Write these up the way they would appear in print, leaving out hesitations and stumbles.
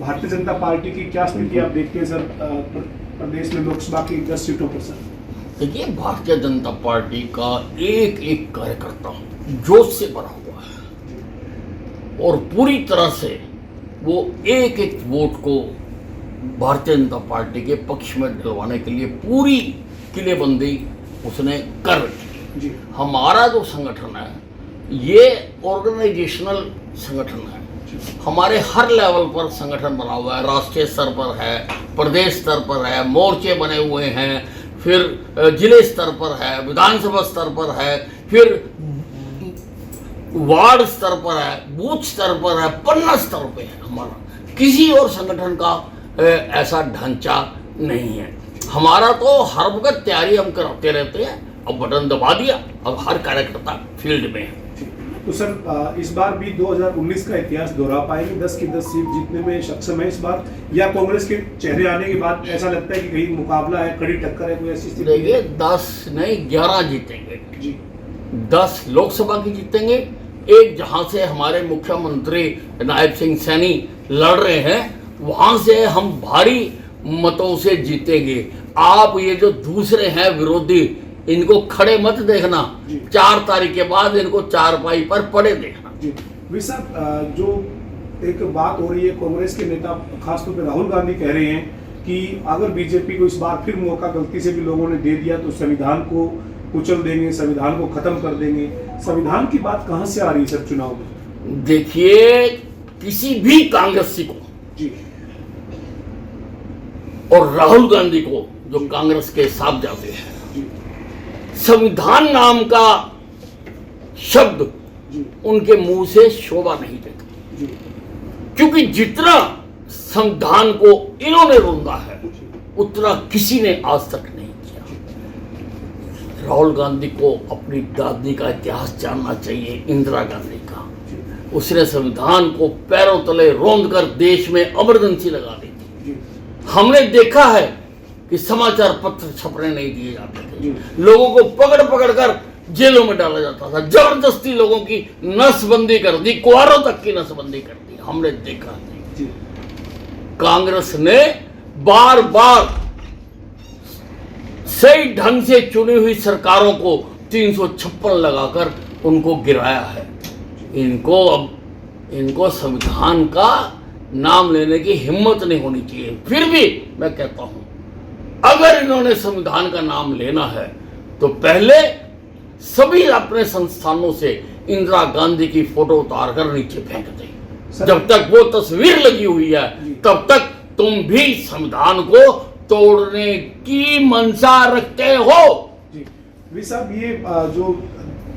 Bharatiya Janata party की क्या स्थिति आप देखते हैं सर प्रदेश में लोकसभा की 10 सीटों पर सर? देखिए, भारतीय जनता पार्टी का एक एक कार्यकर्ता जोश से भरा हुआ है और पूरी तरह से वो एक एक वोट को भारतीय जनता पार्टी के पक्ष में डलवाने के लिए पूरी किलेबंदी उसने कर रखी है। हमारा जो संगठन है ये ऑर्गेनाइजेशनल संगठन है। हमारे हर लेवल पर संगठन बना हुआ है, राष्ट्रीय स्तर पर है, प्रदेश स्तर पर है, मोर्चे बने हुए हैं, फिर जिले स्तर पर है, विधानसभा स्तर पर है, फिर वार्ड स्तर पर है, बूथ स्तर पर है, पन्ना स्तर पे है। हमारा किसी और संगठन का ऐसा ढांचा नहीं है। हमारा तो हर वक्त तैयारी हम कराते रहते हैं। अब बटन दबा दिया, अब हर कार्यकर्ता फील्ड में है। तो सर इस बार भी 2019 का इतिहास दोहरा पाएंगे, 10 की 10 सीट जीतने में सक्षम है इस बार, या कांग्रेस के चेहरे आने के बाद ऐसा लगता है कि कहीं मुकाबला है, कड़ी टक्कर है, कोई ऐसी स्थिति? देखिए, 10 नहीं 11 जीतेंगे जी। 10 लोकसभा की जीतेंगे, एक जहां से हमारे मुख्यमंत्री नायब सिंह सैनी लड़ रहे हैं वहां से हम भारी मतों से जीतेंगे। आप ये जो दूसरे हैं विरोधी, इनको खड़े मत देखना, 4 तारीख के बाद इनको चारपाई पर पड़े देखना। जी साहब, जो एक बात हो रही है, कांग्रेस के नेता खासतौर पे राहुल गांधी कह रहे हैं कि अगर बीजेपी को इस बार फिर मौका गलती से भी लोगों ने दे दिया तो संविधान को कुचल देंगे, संविधान को खत्म कर देंगे। संविधान की बात कहां से आ रही है सर चुनाव में? देखिए, किसी भी कांग्रेसी को जी और राहुल गांधी को जो कांग्रेस के साथ जाते हैं, संविधान नाम का शब्द उनके मुंह से शोभा नहीं देता, क्योंकि जितना संविधान को इन्होंने रोंदा है उतना किसी ने आज तक नहीं किया। राहुल गांधी को अपनी दादी का इतिहास जानना चाहिए, इंदिरा गांधी का। उसने संविधान को पैरों तले रौंद कर देश में इमरजेंसी लगा दी थी। हमने देखा है कि समाचार पत्र छपने नहीं दिए जाते थे, लोगों को पकड़ पकड़ कर जेलों में डाला जाता था, जबरदस्ती लोगों की नसबंदी कर दी, कुआरों तक की नसबंदी कर दी। हमने देखा नहीं। कांग्रेस ने बार बार सही ढंग से चुनी हुई सरकारों को 356 लगाकर उनको गिराया है। इनको संविधान का नाम लेने की हिम्मत नहीं होनी चाहिए। फिर भी मैं कहता हूं, अगर इन्होंने संविधान का नाम लेना है तो पहले सभी अपने संस्थानों से इंदिरा गांधी की फोटो उतार कर नीचे फेंक दें। जब तक वो तस्वीर लगी हुई है तब तक तुम भी संविधान को तोड़ने की मंशा रखते हो। जी साहब, ये जो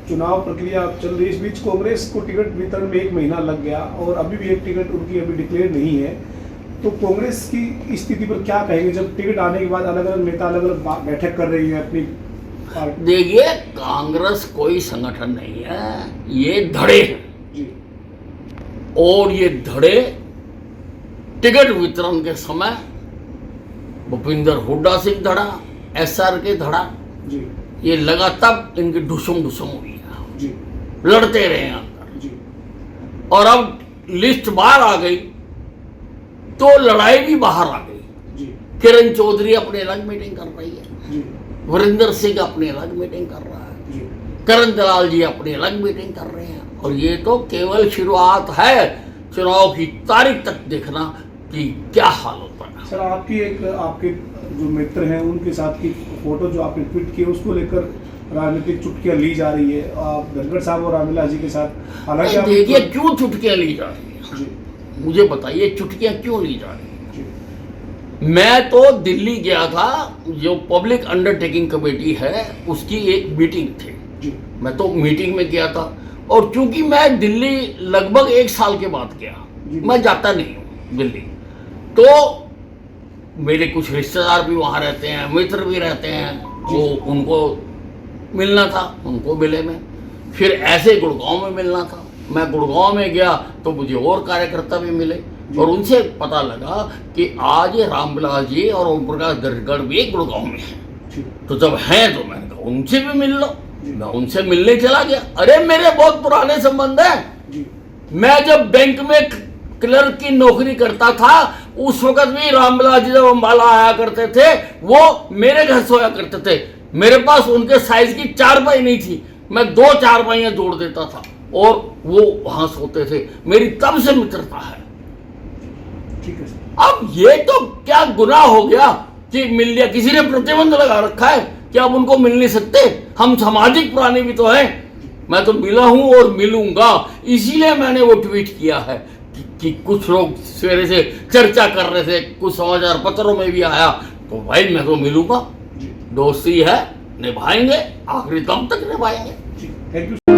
चुनाव प्रक्रिया चल रही है, इस बीच कांग्रेस को टिकट वितरण में 1 महीना लग गया और अभी भी एक टिकट उनकी अभी डिक्लेयर नहीं है। तो कांग्रेस की स्थिति पर क्या कहेंगे जब टिकट आने के बाद अलग अलग नेता अलग अलग बैठक कर रही है अपनी? देखिए, कांग्रेस कोई संगठन नहीं है, ये धड़े हैं। और ये धड़े टिकट वितरण के समय भूपिंदर हुड्डा सिंह धड़ा, SR के धड़ा, ये लगा तब इनकी ढुसुम हुई है, लड़ते रहे अंदर। और अब लिस्ट बाहर आ गई तो लड़ाई भी बाहर आ गई। किरण चौधरी अपनी अलग मीटिंग कर रही है, वरिंदर सिंह अपनी अलग मीटिंग कर रहा है, करण दलाल जी अपनी अलग मीटिंग कर रहे हैं। और ये तो केवल शुरुआत है, चुनाव की तारीख तक देखना कि क्या हाल होता है। सर, आपके जो मित्र हैं उनके साथ की फोटो जो आपने ट्वीट की उसको लेकर राजनीतिक चुटकियां ली जा रही है धनखड़ साहब और रामलीला जी के साथ। हालांकि देखिए, क्यों चुटकियां ली जा रही है, मुझे बताइए, चुटकियां क्यों ली जा रही है? मैं तो दिल्ली गया था, जो पब्लिक अंडरटेकिंग कमेटी है उसकी एक मीटिंग थी, मैं तो मीटिंग में गया था। और चूंकि मैं दिल्ली लगभग 1 साल के बाद गया, मैं जाता नहीं हूँ दिल्ली, तो मेरे कुछ रिश्तेदार भी वहाँ रहते हैं, मित्र भी रहते हैं, तो उनको मिलना था, उनको मिले मैं। फिर ऐसे गुड़गांव में मिलना था, मैं गुड़गांव में गया तो मुझे और कार्यकर्ता भी मिले और उनसे पता लगा कि आज रामविलास जी और ओम प्रकाश दर्शगढ़ भी गुड़गांव में हैं। तो जब हैं तो मैंने कहा उनसे भी मिल लो। मैं उनसे मिलने चला गया। अरे मेरे बहुत पुराने संबंध हैं। मैं जब बैंक में क्लर्क की नौकरी करता था, उस वक्त भी रामविलास जी जब अम्बाला आया करते थे, वो मेरे घर सोया करते थे। मेरे पास उनके साइज की चारपाई नहीं थी, मैं 2 चारपाइयां जोड़ देता था और वो वहां सोते थे। मेरी तब से मित्रता है। ठीक है सर। अब ये तो क्या गुनाह हो गया कि मिल लिया, किसी ने प्रतिबंध लगा रखा है कि अब उनको मिल नहीं सकते। हम सामाजिक प्राणी भी तो हैं। मैं तो मिला हूं और मिलूंगा, इसीलिए मैंने वो ट्वीट किया है कि कुछ लोग सवेरे से चर्चा कर रहे थे, कुछ समाचार पत्रों में भी आया, तो भाई मैं तो मिलूंगा। दोस्ती है, निभाएंगे, आखिरी दम तक निभाएंगे। Thank you.